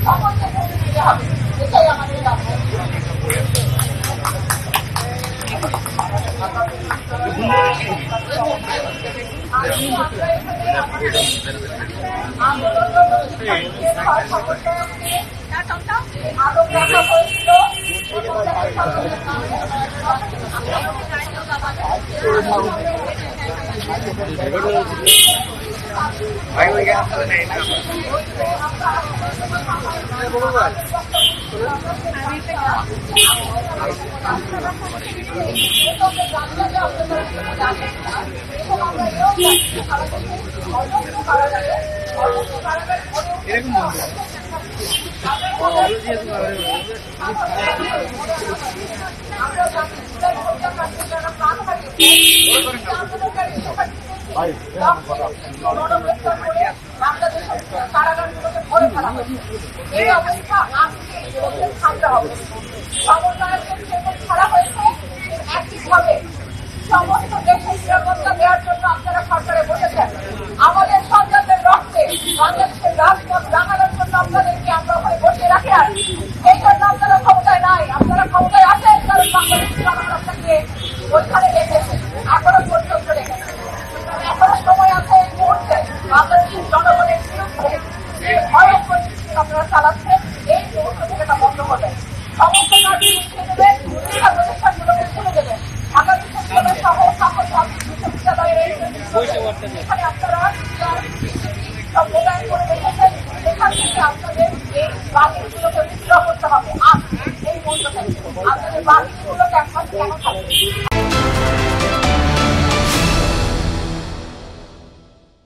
সকলকে ভোট দিতে হবে, এটাই আমাদের দাবি। আরো কথা হয়েছিল কারাগারগুলোকে ভরে ফেলা হয়েছে। এই অবস্থা আজকে থামতে হবে। সমন্বয়কের ক্ষেত্রে ছাড়া হয়েছে, একইভাবে সমস্ত দেশের নিরাপত্তা দেওয়ার জন্য আপনারা সরকারে বসেছেন। আমাদের সন্তানদের রক্তে বাংলাদেশের রাজপথ রাঙানোর জন্য আপনাদেরকে আমরা ওখানে বসিয়ে রাখি। আর এই জন্য আপনারা ক্ষমতায় নাই, আপনারা ক্ষমতায় আসেন কারণ বাংলাদেশের জনগণ আপনাকে ওইখানে রেখেছে, এখনো পর্যন্ত রেখেছে। এখনো সময় আছে এই মুহূর্তে বাংলাদেশের জনগণের বিরুদ্ধে যে ভয়ঙ্কর আপনারা চালাচ্ছেন, এই মুহূর্ত থেকে তা বন্ধ হবে। সমস্ত কাজ উঠিয়ে দেবেন, শিক্ষা প্রতিষ্ঠানগুলোকে খুলে দেবেন। ঢাকা বিশ্ববিদ্যালয় সহ সকল বিশ্ববিদ্যালয়ের এখানে আপনারা সব মোতায়েন করে রেখেছেন, সেখান থেকে আপনাদের এই বাহিনীগুলোকে বিদ্রোহ করতে হবে। আজ এই মুহূর্ত থেকে আপনাদের বাহিনীগুলোকে একমাত্র কেন থাকবে।